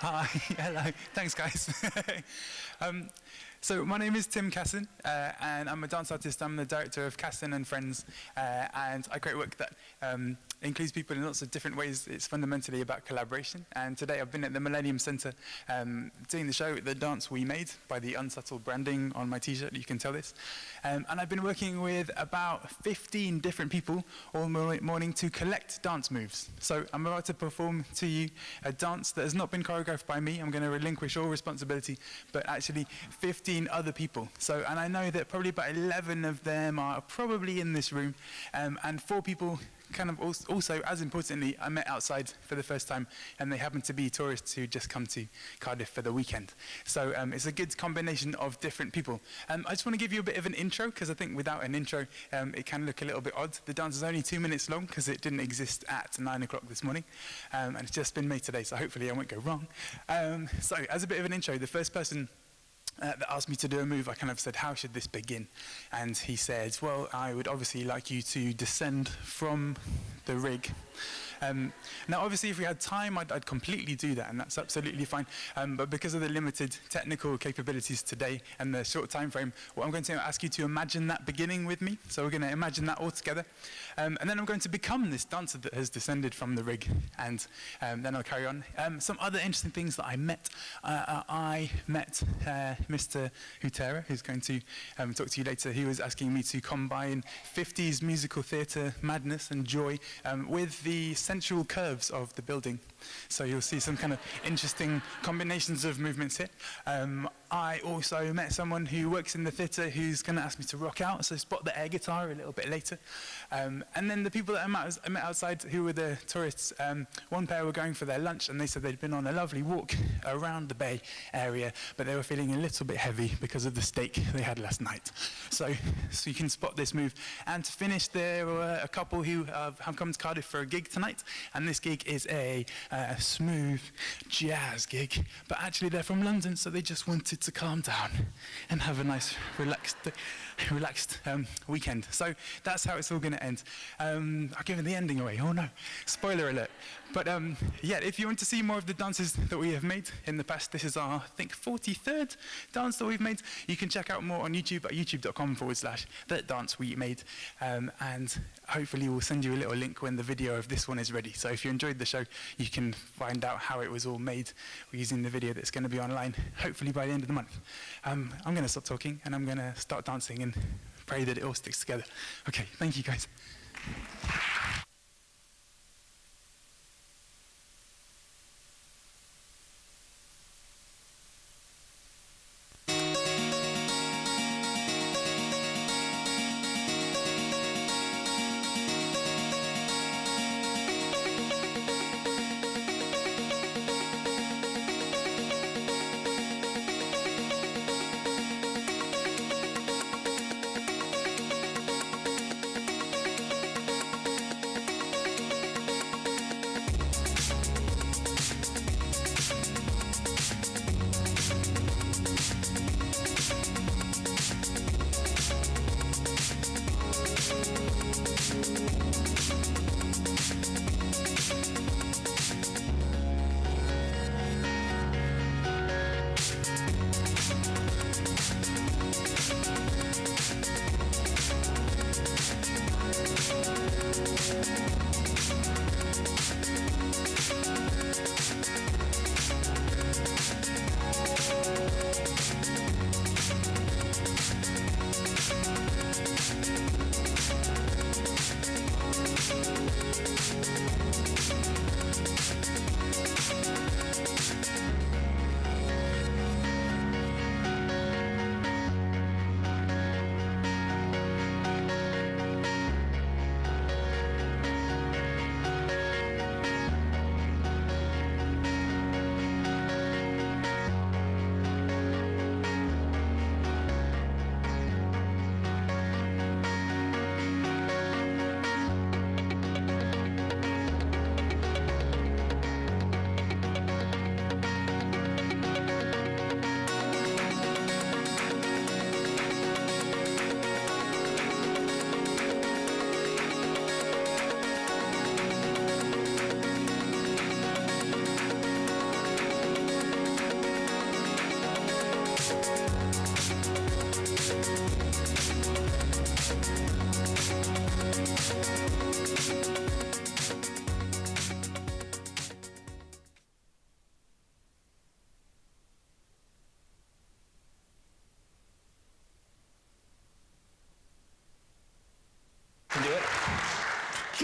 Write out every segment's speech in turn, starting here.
Hi, hello. Thanks, guys. So my name is Tim Casson, and I'm a dance artist. I'm the director of Casson and Friends, and I create work that includes people in lots of different ways. It's fundamentally about collaboration. And today I've been at the Millennium Centre doing the show, The Dance We Made, by the Untitled branding on my t-shirt. You can tell this. And I've been working with about 15 different people all morning to collect dance moves. So I'm about to perform to you a dance that has not been choreographed by me. I'm going to relinquish all responsibility, but actually 15 other people. So, and I know that probably about 11 of them are probably in this room, and 4 people kind of also, as importantly, I met outside for the first time, and they happen to be tourists who just come to Cardiff for the weekend. So it's a good combination of different people. I just want to give you a bit of an intro, because I think without an intro, it can look a little bit odd. The dance is only 2 minutes long, because it didn't exist at 9 o'clock this morning, and it's just been made today, so hopefully I won't go wrong. So as a bit of an intro, the first person that asked me to do a move, I kind of said, how should this begin? And he said, well, I would obviously like you to descend from the rig. Now, obviously, if we had time, I'd completely do that, and that's absolutely fine. But because of the limited technical capabilities today and the short time frame, well, I'm going to ask you to imagine that beginning with me. So we're going to imagine that all together. And then I'm going to become this dancer that has descended from the rig, and then I'll carry on. Some other interesting things that I met. I met Mr. Hutera, who's going to talk to you later. He was asking me to combine 50s musical theatre madness and joy with the sensual curves of the building. So you'll see some kind of interesting combinations of movements here. I also met someone who works in the theatre who's going to ask me to rock out, so spot the air guitar a little bit later. And then the people that I met outside who were the tourists, one pair were going for their lunch, and they said they'd been on a lovely walk around the bay area, but they were feeling a little bit heavy because of the steak they had last night. So you can spot this move. And to finish, there were a couple who have come to Cardiff for a gig tonight, and this gig is a smooth jazz gig, but actually they're from London, so they just wanted to calm down and have a nice relaxed weekend. So that's how it's all going to end. I've given the ending away. Oh no, spoiler alert. But yeah, if you want to see more of the dances that we have made in the past, this is our, I think, 43rd dance that we've made. You can check out more on YouTube at youtube.com/thatdancewemade, and hopefully we'll send you a little link when the video of this one is ready. So if you enjoyed the show, you can find out how it was all made using the video that's going to be online, hopefully by the end of the month. I'm going to stop talking, and I'm going to start dancing and pray that it all sticks together. Okay, thank you guys.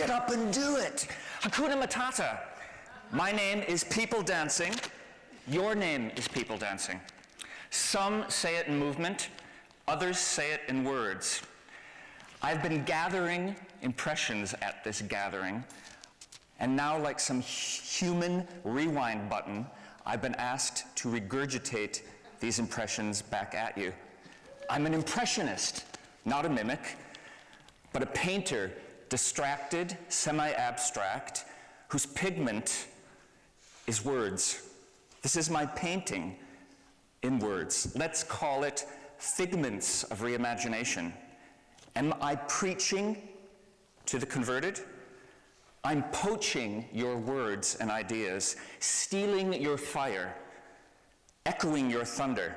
get up and do it. Hakuna Matata. My name is people dancing. Your name is people dancing. Some say it in movement, others say it in words. I've been gathering impressions at this gathering, and now, like some human rewind button, I've been asked to regurgitate these impressions back at you. I'm an impressionist, not a mimic, but a painter, distracted, semi-abstract, whose pigment is words. This is my painting in words. Let's call it figments of reimagination. Am I preaching to the converted? I'm poaching your words and ideas, stealing your fire, echoing your thunder.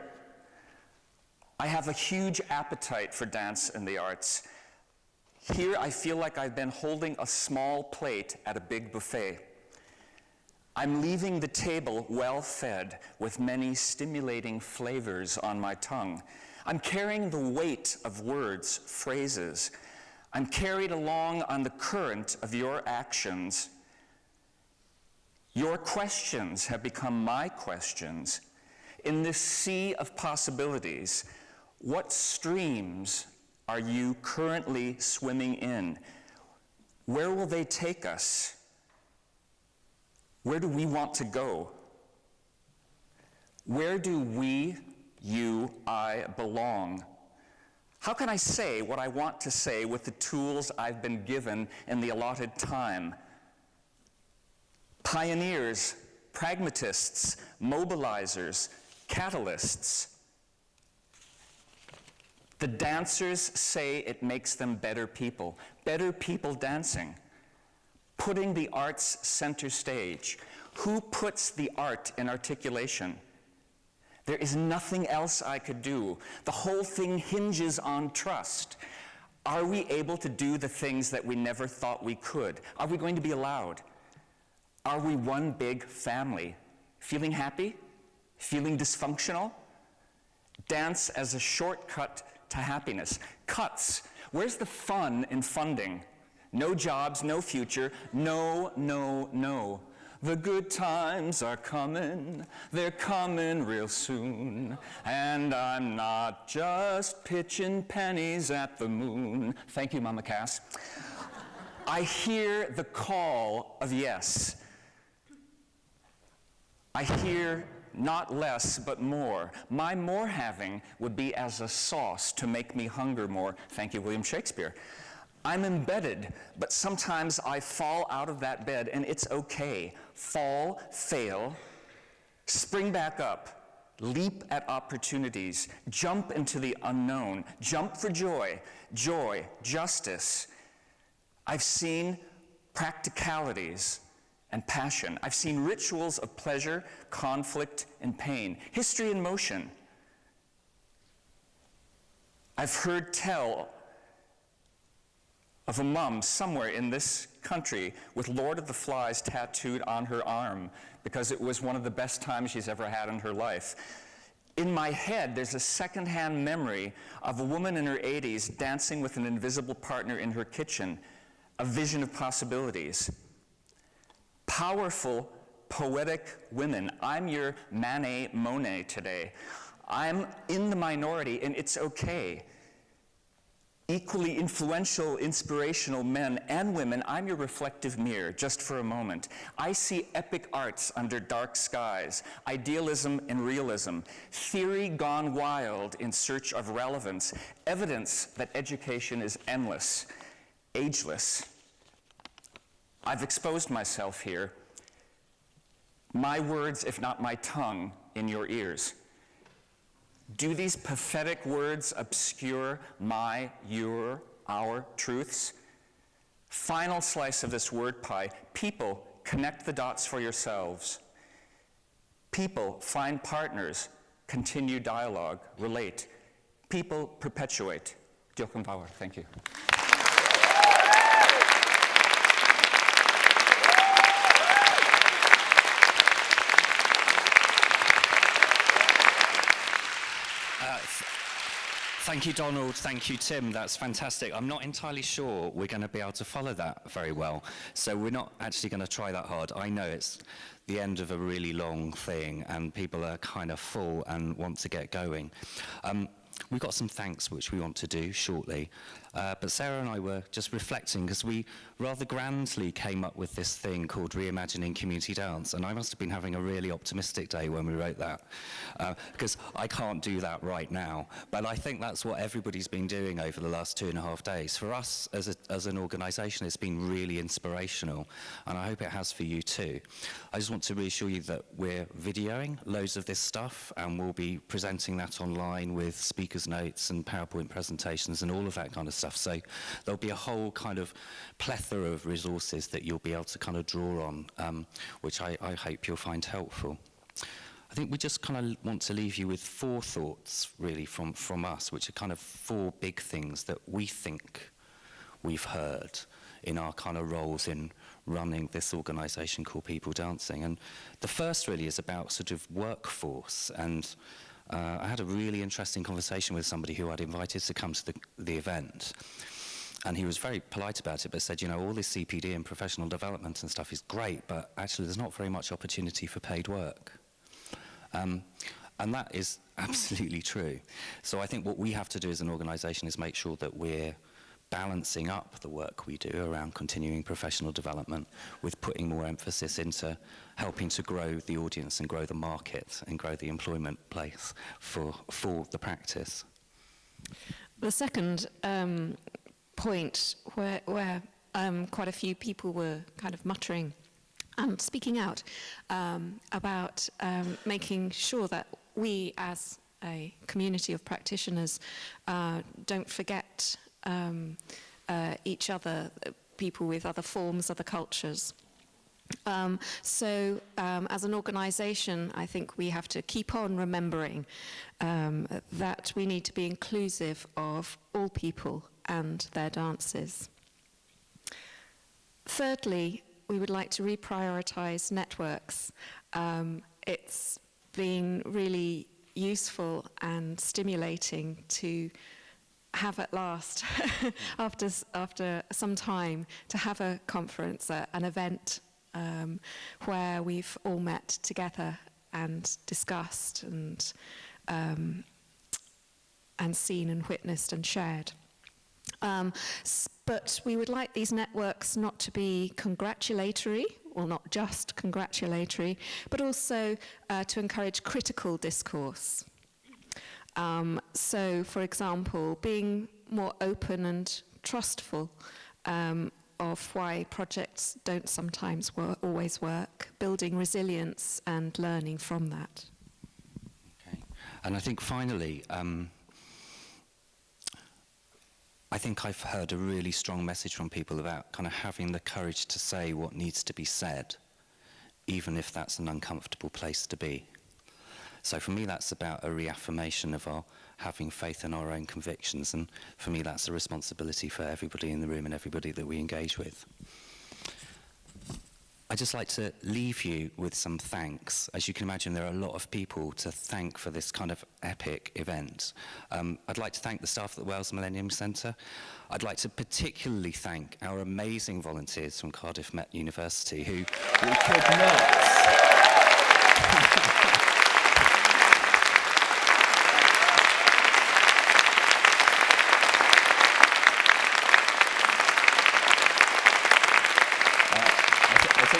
I have a huge appetite for dance and the arts. Here I feel like I've been holding a small plate at a big buffet. I'm leaving the table well-fed with many stimulating flavors on my tongue. I'm carrying the weight of words, phrases. I'm carried along on the current of your actions. Your questions have become my questions. In this sea of possibilities, what streams are you currently swimming in? Where will they take us? Where do we want to go? Where do we, you, I belong? How can I say what I want to say with the tools I've been given in the allotted time? Pioneers, pragmatists, mobilizers, catalysts. The dancers say it makes them better people dancing, putting the arts center stage. Who puts the art in articulation? There is nothing else I could do. The whole thing hinges on trust. Are we able to do the things that we never thought we could? Are we going to be allowed? Are we one big family? Feeling happy? Feeling dysfunctional? Dance as a shortcut to happiness. Cuts. Where's the fun in funding? No jobs, no future. No, no, no. The good times are coming, they're coming real soon, and I'm not just pitching pennies at the moon. Thank you, Mama Cass. I hear the call of yes. I hear not less, but more. My more having would be as a sauce to make me hunger more. Thank you, William Shakespeare. I'm embedded, but sometimes I fall out of that bed, and it's okay. Fall, fail, spring back up, leap at opportunities, jump into the unknown, jump for joy, joy, justice. I've seen practicalities and passion. I've seen rituals of pleasure, conflict, and pain, history in motion. I've heard tell of a mom somewhere in this country with Lord of the Flies tattooed on her arm because it was one of the best times she's ever had in her life. In my head, there's a secondhand memory of a woman in her 80s dancing with an invisible partner in her kitchen, a vision of possibilities. Powerful, poetic women. I'm your Manet Monet today. I'm in the minority, and it's okay. Equally influential, inspirational men and women, I'm your reflective mirror, just for a moment. I see epic arts under dark skies, idealism and realism, theory gone wild in search of relevance, evidence that education is endless, ageless. I've exposed myself here. My words, if not my tongue, in your ears. Do these pathetic words obscure my, your, our truths? Final slice of this word pie. People, connect the dots for yourselves. People, find partners, continue dialogue, relate. People, perpetuate. Diolch yn fawr. Thank you. Thank you, Donald. Thank you, Tim. That's fantastic. I'm not entirely sure we're going to be able to follow that very well. So we're not actually going to try that hard. I know it's the end of a really long thing and people are kind of full and want to get going. We've got some thanks which we want to do shortly, but Sarah and I were just reflecting because we rather grandly came up with this thing called Reimagining Community Dance, and I must have been having a really optimistic day when we wrote that, because I can't do that right now, but I think that's what everybody's been doing over the last 2.5 days. For us as an organisation, it's been really inspirational, and I hope it has for you too. I just want to reassure you that we're videoing loads of this stuff, and we'll be presenting that online with speakers' notes and PowerPoint presentations and all of that kind of stuff. So there'll be a whole kind of plethora of resources that you'll be able to kind of draw on, which I hope you'll find helpful. I think we just kind of want to leave you with 4 thoughts, really, from us, which are kind of 4 big things that we think we've heard in our kind of roles in running this organisation called People Dancing. And the first really is about sort of workforce, and I had a really interesting conversation with somebody who I'd invited to come to the event, and he was very polite about it, but said, you know, all this CPD and professional development and stuff is great, but actually there's not very much opportunity for paid work. And that is absolutely true. So I think what we have to do as an organisation is make sure that we're balancing up the work we do around continuing professional development with putting more emphasis into helping to grow the audience and grow the market and grow the employment place for the practice. The second point where quite a few people were kind of muttering and speaking out about making sure that we as a community of practitioners don't forget each other, people with other forms, other cultures. So as an organisation, I think we have to keep on remembering that we need to be inclusive of all people and their dances. Thirdly, we would like to reprioritize networks. It's been really useful and stimulating to have at last, after some time, to have a conference, an event where we've all met together and discussed and seen and witnessed and shared. But we would like these networks not to be congratulatory, or not just congratulatory, but also to encourage critical discourse. So, for example, being more open and trustful of why projects don't sometimes always work, building resilience and learning from that. Okay. And I think finally, I think I've heard a really strong message from people about kind of having the courage to say what needs to be said, even if that's an uncomfortable place to be. So for me, that's about a reaffirmation of our having faith in our own convictions, and for me, that's a responsibility for everybody in the room and everybody that we engage with. I'd just like to leave you with some thanks. As you can imagine, there are a lot of people to thank for this kind of epic event. I'd like to thank the staff at the Wales Millennium Centre. I'd like to particularly thank our amazing volunteers from Cardiff Met University who we could not...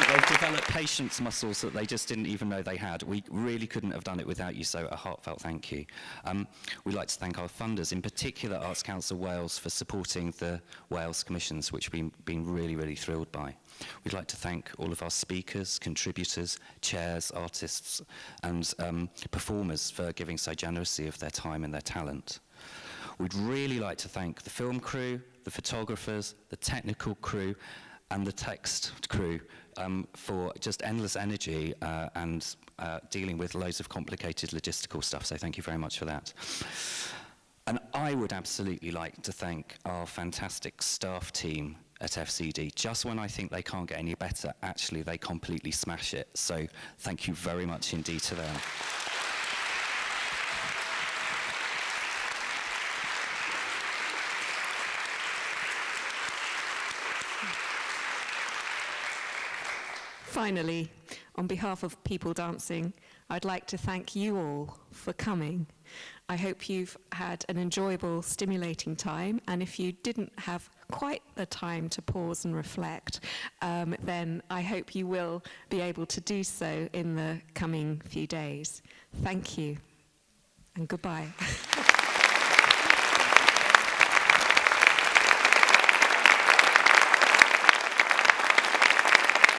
They've developed patience muscles that they just didn't even know they had. We really couldn't have done it without you, so a heartfelt thank you. We'd like to thank our funders, in particular Arts Council Wales, for supporting the Wales Commissions, which we've been really, really thrilled by. We'd like to thank all of our speakers, contributors, chairs, artists, and performers for giving so generously of their time and their talent. We'd really like to thank the film crew, the photographers, the technical crew, and the text crew for just endless energy and dealing with loads of complicated logistical stuff, so thank you very much for that. And I would absolutely like to thank our fantastic staff team at FCD. Just when I think they can't get any better, actually they completely smash it, so thank you very much indeed to them. finally, on behalf of People Dancing, I'd like to thank you all for coming. I hope you've had an enjoyable, stimulating time, and if you didn't have quite the time to pause and reflect, then I hope you will be able to do so in the coming few days. Thank you, and goodbye.